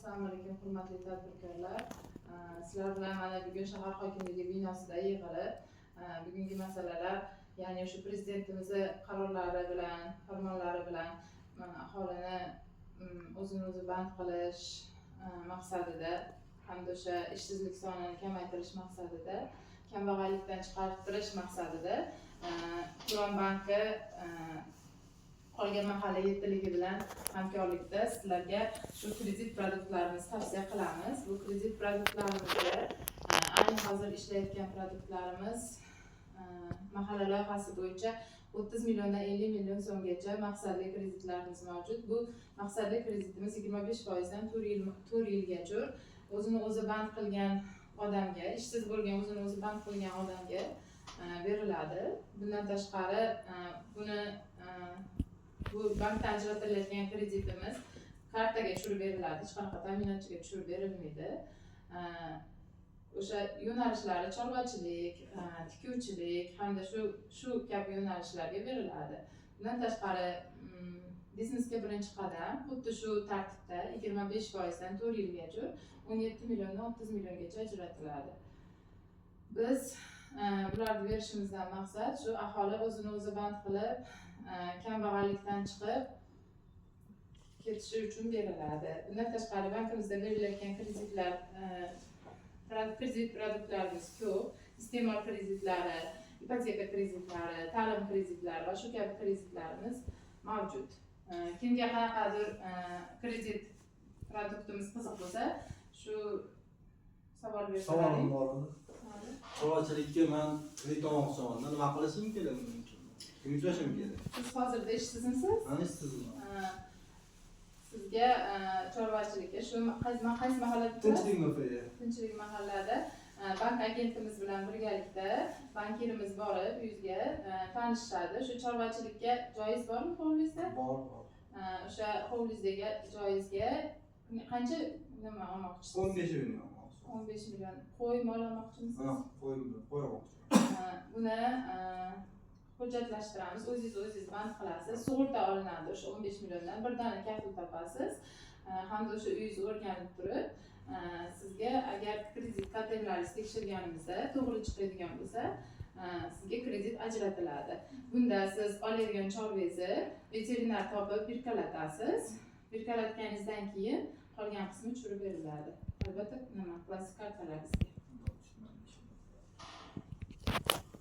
Assalomu alaykum, hurmatli tadbirkorlar. Sizlar bilan mana bugun shahar hokimligi binosida yig'ilib, bugungi masalalar, ya'ni o'sha prezidentimiz qarorlari bilan, farmonlari bilan aholini o'zini o'zi band qilish maqsadida hamda o'sha ishsizlik sonini kamaytirish maqsadida, kambag'allikdan chiqartirish maqsadida Turon banki qolgan mahalla yettiligi bilan hamkorlikda sizlarga shu kredit produktlarimizni tavsiya qilamiz. Bu kredit produktlarimizda ayni hozir ishlayotgan produktlarimiz mahalla loyihasi bo'yicha 30 milliondan 50 million so'mgacha maqsadli kreditlarimiz mavjud. Bu maqsadli kreditimiz 25%dan 4 yilgacha o'zini o'zi band qilgan odamga, ishsiz bo'lgan o'zini o'zi band qilgan odamga beriladi. Bundan tashqari bu bankdan ajratilayotgan kreditimiz kartaga tushirib beriladi, hech qanaqa ta'minotchiga tushirib berilmaydi. O'sha yo'nalishlari chorvachilik, tikuvchilik hamda shu kabi yo'nalishlarga beriladi. Bundan tashqari biznesga birinchi qadam xuddi shu tartibda 25%dan 4 yilgacha 17 milliondan 30 milliongacha ajratiladi. Biz bularni berishimizdan maqsad shu aholi o'zini o'zi band qilib, kambag'allikdan chiqib ketishi uchun beriladi. Bundan tashqari bankimizda berilayotgan kredit produktlarimiz ko'p. Iste'mol kreditlari, ipoteka kreditlari, ta'lim kreditlari va shu kabi kreditlarimiz mavjud. Kimga qanaqadir kredit produktimiz qiziq bo'lsa, shu savol bersa. Savolim bor edi. Chorvachilikka men kredit olmoqchiman. Nima qilishim kerak buning uchun? Kim uchrashim kerak? Siz hozirda ishsizmisiz? Men ishsizman. Sizga chorvachilikka shu qaysi mahallada Tinchlik Tinchlik mahallada bank agentimiz bilan birgalikda bankirimiz borib uyingizga tanishadi. Shu chorvachilikka joyiz bormi hovlingizda? Bor. O'sha hovlingizdagi joyizga qancha nima olmoqchisiz? 15 million. 15 million qo'y mol olmoqchimisiz? Ha, qo'y olmoqchiman. Buni hujjatlashtiramiz, o'zingiz band qilasiz, sug'urta olinadi o'sha 15 milliondan, bir dona kafil topasiz, hamda o'sha uyingiz o'rganib turib, sizga agar kredit kartalaringizni tekshirganimizda to'g'ri chiqadigan bo'lsa, sizga kredit ajratiladi. Bunda siz oladigan chorvangizni veterinar topib birkalatasiz. Birkalatganingizdan keyin qolgan qismi tushirib beriladi. Albatta, plastik kartalaringizga.